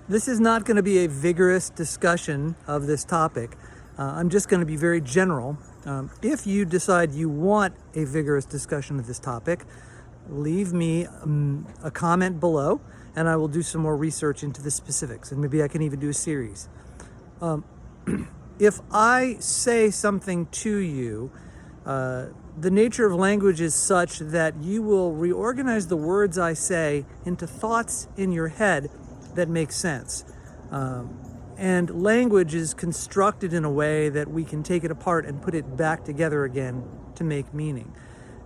This is not going to be a vigorous discussion of this topic. I'm just going to be very general. If you decide you want a vigorous discussion of this topic, leave me a comment below and I will do some more research into the specifics, and maybe I can even do a series. If I say something to you, the nature of language is such that you will reorganize the words I say into thoughts in your head that make sense. And language is constructed in a way that we can take it apart and put it back together again to make meaning.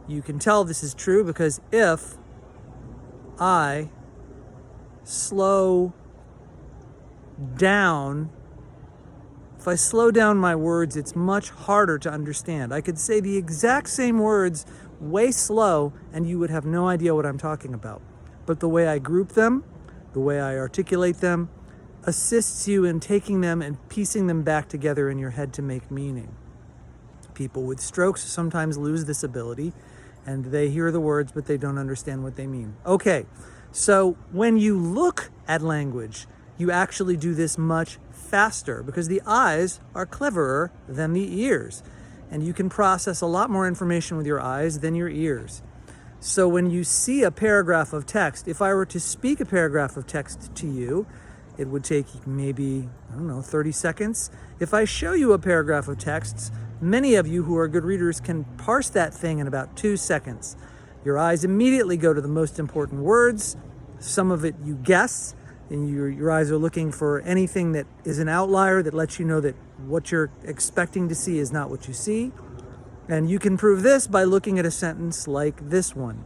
You can tell this is true because if I slow down my words, it's much harder to understand. I could say the exact same words way slow and you would have no idea what I'm talking about. But the way I group them, the way I articulate them, assists you in taking them and piecing them back together in your head to make meaning. People with strokes sometimes lose this ability and they hear the words but they don't understand what they mean. Okay, so when you look at language, you actually do this much faster because the eyes are cleverer than the ears, and you can process a lot more information with your eyes than your ears. So when you see a paragraph of text, if I were to speak a paragraph of text to you, it would take maybe, 30 seconds. If I show you a paragraph of text, many of you who are good readers can parse that thing in about 2 seconds. Your eyes immediately go to the most important words. Some of it you guess, and your eyes are looking for anything that is an outlier that lets you know that what you're expecting to see is not what you see. And you can prove this by looking at a sentence like this one.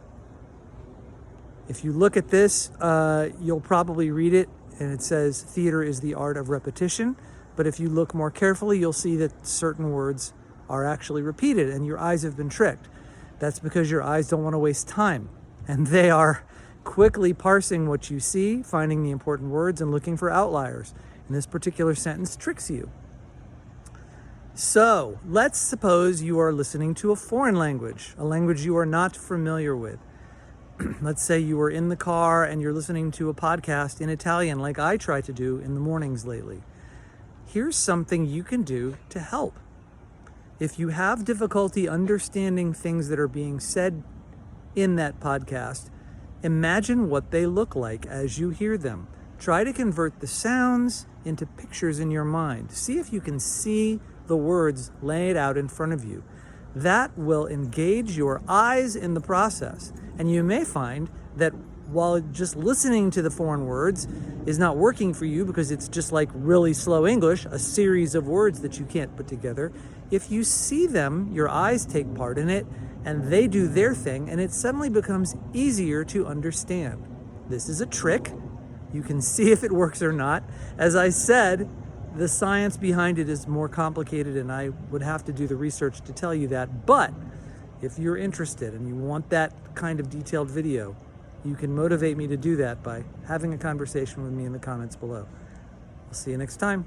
If you look at this, you'll probably read it, and it says, "Theater is the art of repetition." But if you look more carefully, you'll see that certain words are actually repeated, and your eyes have been tricked. That's because your eyes don't want to waste time, and they are quickly parsing what you see, finding the important words, and looking for outliers. And this particular sentence tricks you. So let's suppose you are listening to a foreign language, a language you are not familiar with. Let's say you are in the car and you're listening to a podcast in Italian like I try to do in the mornings lately. Here's something you can do to help. If you have difficulty understanding things that are being said in that podcast, imagine what they look like as you hear them. Try to convert the sounds into pictures in your mind. See if you can see the words laid out in front of you. That will engage your eyes in the process. And you may find that while just listening to the foreign words is not working for you because it's just like really slow English, a series of words that you can't put together, if you see them, your eyes take part in it, and they do their thing, and it suddenly becomes easier to understand. This is a trick. You can see if it works or not. As I said, the science behind it is more complicated, and I would have to do the research to tell you that. But if you're interested and you want that kind of detailed video, you can motivate me to do that by having a conversation with me in the comments below. I'll see you next time.